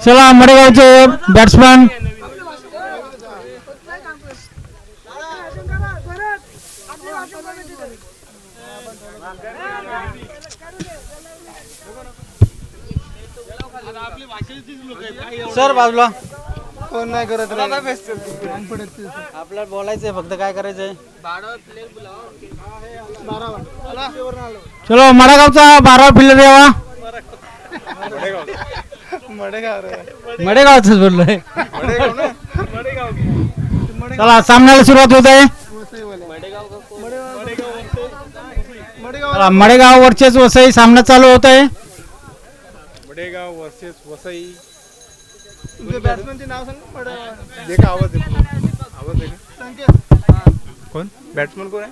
चला मडेगावचे batsman sir बाजूला कोण नाही करत आपल्याला बोलायचंय फक्त काय करायचंय चलो मडेगावचा 12 प्लेयर यावा मडेगावच बोललोय चला सामन्याला सुरुवात होत आहे मडेगाव वर्सेस वसई सामना चालू होत आहे मडेगाव वर्सेस वसई तुमच्या बॅट्समनचे नाव सांग दे का आवाज आहे कोण बॅट्समन कोण आहे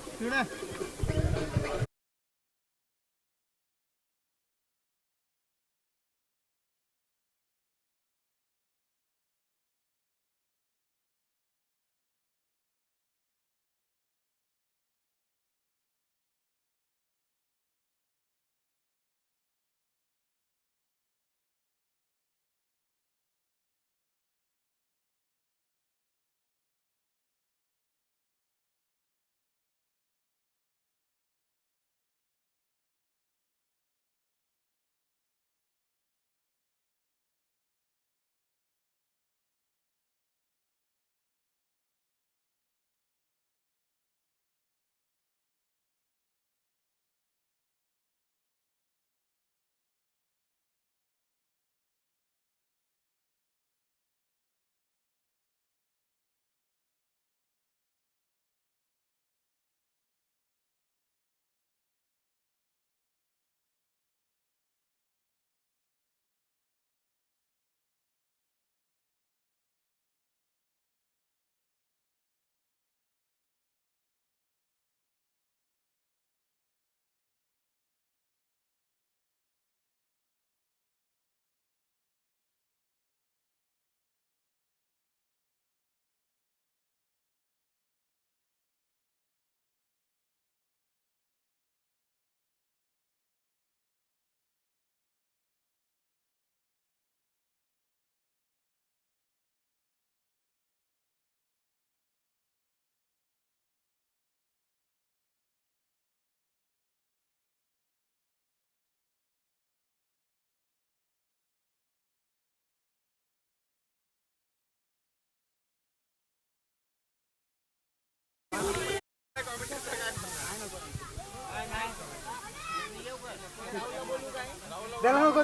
त्याला नको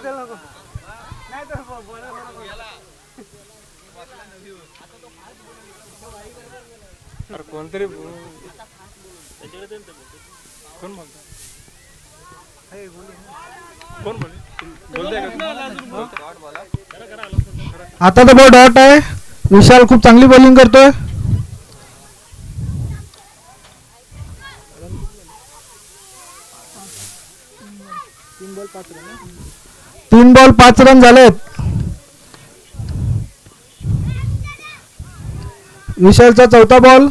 नाही तर कोणतरी कोण बोलतो आता तर बॉल डॉट आहे विशाल खूप चांगली बॉलिंग करतोय तीन बॉल 5 रन झालेत विशालचा चौथा बॉल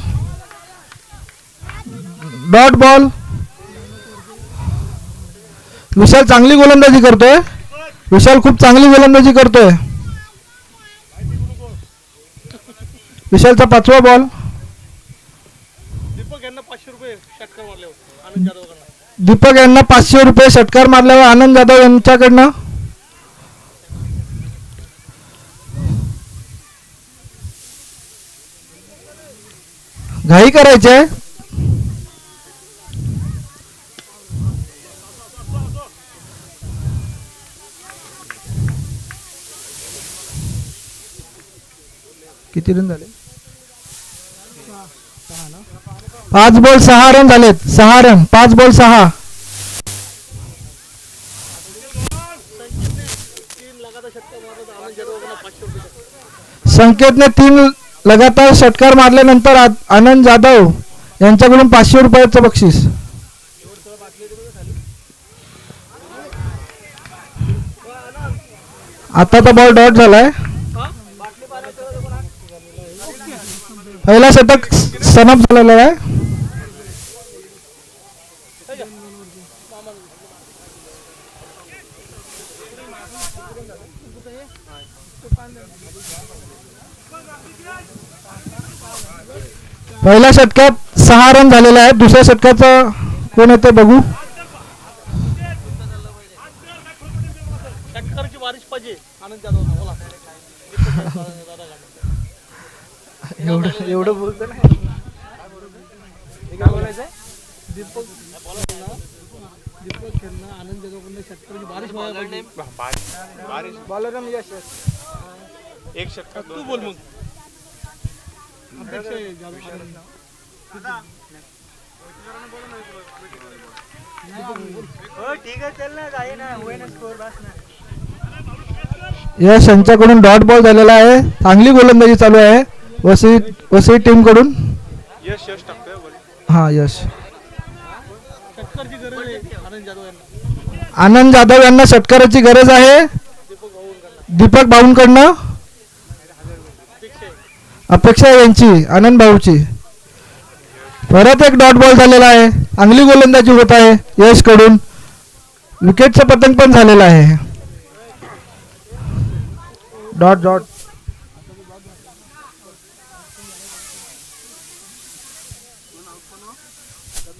डॉट बॉल विशाल चांगली गोलंदाजी करतोय विशाल खूप चांगली गोलंदाजी करतोय विशालचा 5वा बॉल दीपक यांना 500 रुपये षटकार मारल्यावर आनंद जाधव यांच्याकडनं घाई करायचे किती रन झाले 5 बॉल 6 रन झालेत 6 रन 5 बॉल 6 संकेतने 3 लगातार षटकार मारल्यानंतर आनंद जाधव यांच्याकडून 500 रुपयाचं बक्षीस आता तर बॉल डॉट झालाय पहिला षटक सनप झालेला आहे. पहिल्या षटकात 6 रन झालेले आहेत. दुसऱ्या षटकाचं कोण येते बघू. एवढं बोलतो नाही. काय बोलायचंय? दीपक खेळणं आनंद जाधवकडनं षटकाची बारिश बॉलर यश एक षटकात तू बोल मग. अपेक्षा आहे ठीक आहे चल ना जाई ना होय ना स्कोर बस ना. यश यांच्याकडून डॉट बॉल झालेला आहे. चांगली गोलंदाजी चालू आहे वसई टीम कडून. यश टाकतोय. हा यश. षटकारची गरज आहे आनंद जाधव यांना. आनंद जाधव यांना षटकाराची गरज आहे. दीपक भाऊंकडनं अपेक्षा आहे यांची आनंद भाऊची. परत एक डॉट बॉल झालेला आहे. चांगली गोलंदाजी होत आहे यश कडून. विकेटचं पतंग पण झालेलं आहे. Dot dot.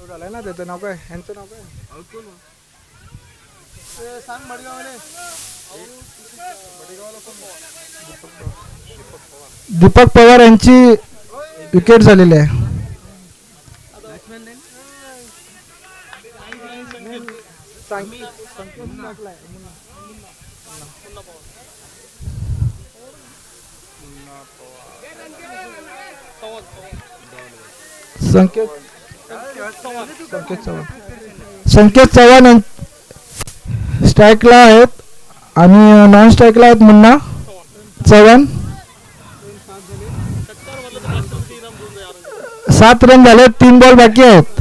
झालंय ना त्याचं नाव काय ह्यांचं नाव काय सांग. मडगावले दीपक पवार यांची विकेट झालेली आहे. संकेत चव्हाण स्ट्राईकला आहेत आणि नॉन स्ट्राईकला आहेत मुन्ना चव्हाण. 7 रन झाले. 3 बॉल बाकी आहेत.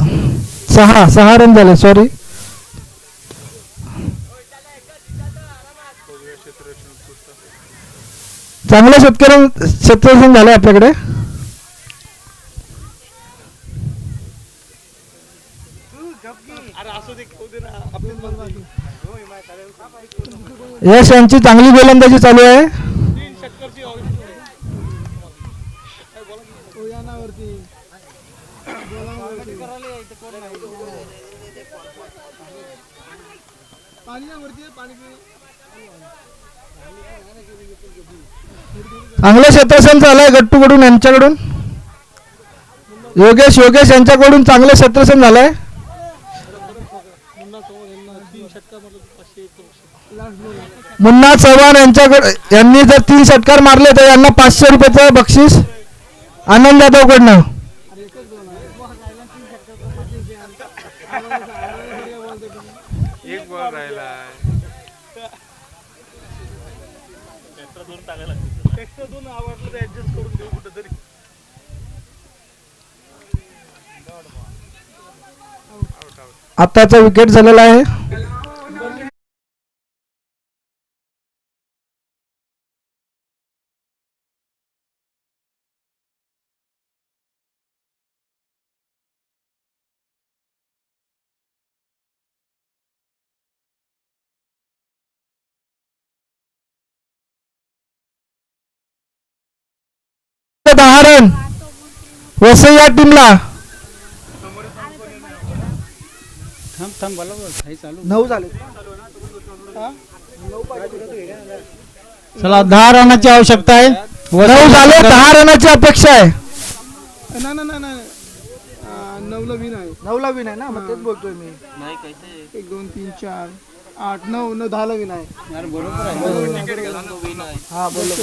6 रन झाले सॉरी. चांगलं क्षेत्ररक्षण झालंय आपल्याकडे. यश यांची चांगली गोलंदाजी चालू आहे. चांगलं क्षेत्ररक्षण झालंय गट्टूकडून यांच्याकडून. योगेश यांच्याकडून चांगलं क्षेत्ररक्षण झालंय. मुन्ना चव्हाण यांनी जर 3 षटकार मारले तर यांना 500 रुपयाचं बक्षीस आनंद जाधव कडनं. एक बॉल राहिला. आताचा विकेट झालेला आहे. रन वसई या टीमला. 9 झाले. चला 10 रनाची आवश्यकता आहे. 9 झाले. 10 रनाची अपेक्षा आहे. नाही 9ला विन आहे. 9ला विन आहे ना मग तेच बोलतोय मी. 1 2 3 4 8 9 10ला विन आहे. हा बोललो.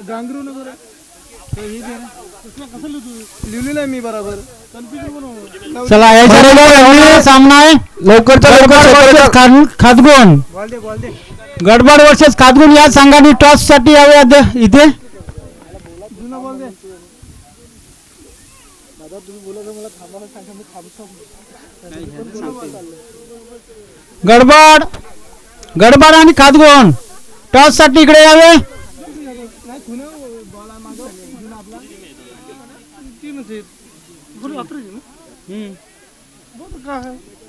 गांगरू नगर लिहिलेलं आहे मी बरोबर. चला याच्या सामना आहे. लवकरच्या लवकर खातगुण. गडबड वर्सेस खातगुण या संघाने टॉस साठी यावे इथे. गडबड आणि खातगुण टॉस साठी इकडे यावे.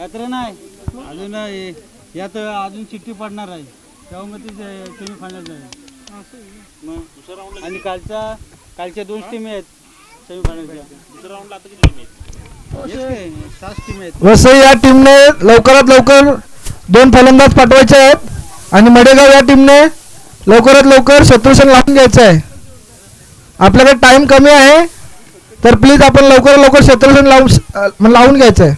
यात्रा नाही अजून यात अजून चिठ्ठी पडणार आहे तेव्हा मग ते सेमीफायनल जाईल मग आणि कालच्या 2 टीम आहेत सेमीफायनलच्या. दुसऱ्या राऊंडला आता किती टीम आहेत? 7 टीम आहेत. वसई या टीमने लवकरात लवकर 2 फलंदाज पाठवायचे आहेत आणि मडेगाव या टीमने लवकरात लवकर शत्रुसेन लावून घ्यायचं आहे. आपल्याकडे टाइम कमी आहे तर प्लीज आपण लवकरात लवकर शत्रुसेन लावून घ्यायचं आहे.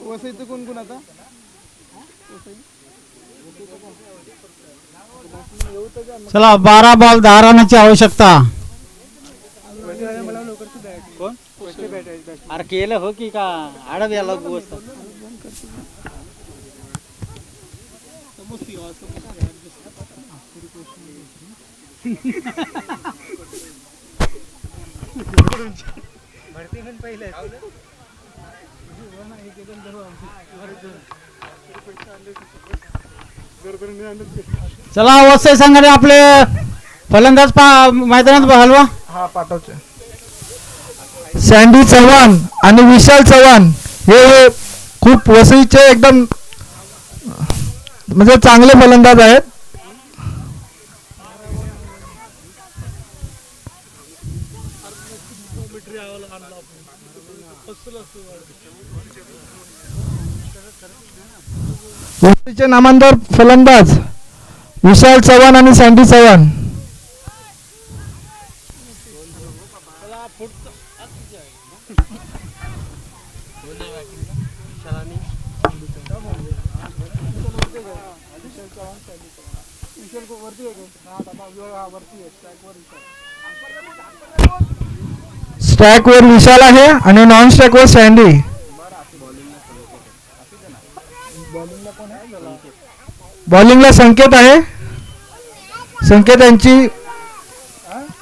वसईचं कोण कोण आता चला 12 बॉल 10 रनाची आवश्यकता. कोण अरे केलं हो की का आडव याला गोष्ट चला वसई संघाने आपले फलंदाज मैदानात हलवा. हा पाठवतो. सँडी चव्हाण आणि विशाल चव्हाण हे खूप वसईचे एकदम म्हणजे चांगले फलंदाज आहेत. वसईचे नामांतर फलंदाज विशाल चव्हाण आणि सँडी चव्हाण. स्ट्राइक वर विशाल आहे आणि नॉन स्ट्राइक वर सँडी. बॉलिंगला संकेत आहे. संकेत यांची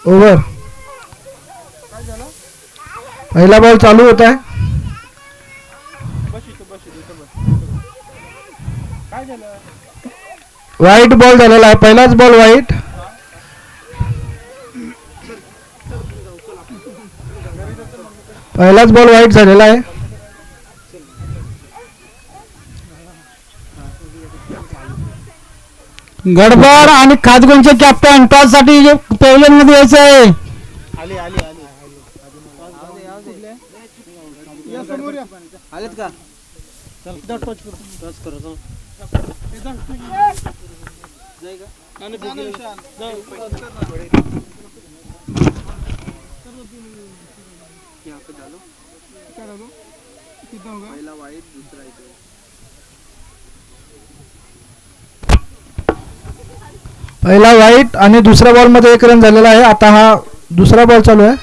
ओव्हर. पहिला बॉल चालू होत आहे. वाईट बॉल झालेला आहे. पहिलाच बॉल वाईट. पहिलाच बॉल वाईट झालेला आहे. गडबड आणि खातगुणचे कॅप्टन टॉस साठी पॅव्हलियन मध्ये यायचं आहे. आलेत का पहिला वाईट आणि दुसऱ्या बॉल मध्ये 1 रन झालेला आहे. आता हा दुसरा बॉल चालू आहे.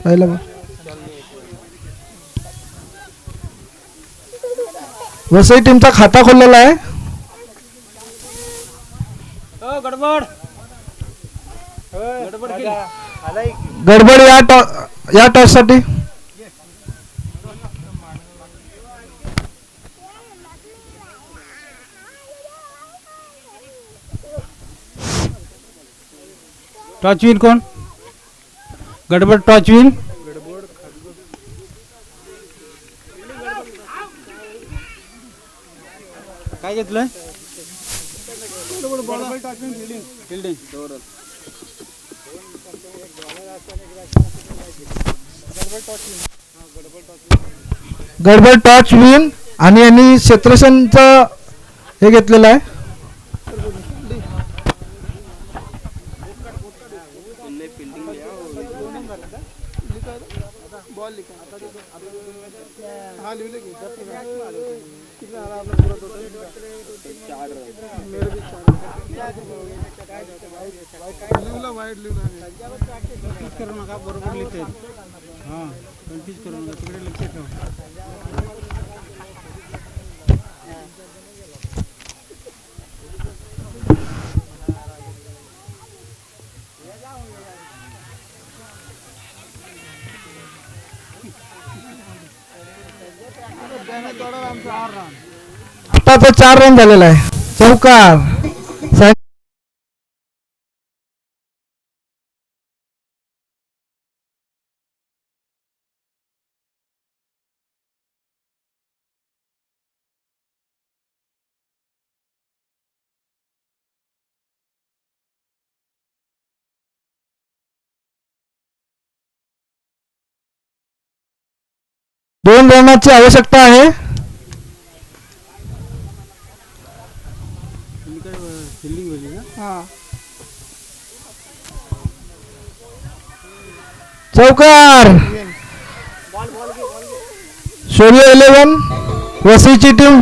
पहिला बॉल वसई टीमचा खाता खोललेला आहे. गडबड या टॉस साठी. टॉच विन कोण? गडबड टॉच विन. काय घेतलंय? फिल्डिंग. गडबड टॉच विन आणि यांनी शत्रुसेनचं हे घेतलेलं आहे. करू नका बरोबर लिहिते. हां कन्फ्यूज करू नका तिकडे लक्ष ठेवा. आता तो 4 रन झालेला आहे. चौकार. 2 रनाची आवश्यकता आहे. फिल्डिंग होईल ना. हा चौकार. बॉल बॉल घे शौर्य 11 वसईची टीम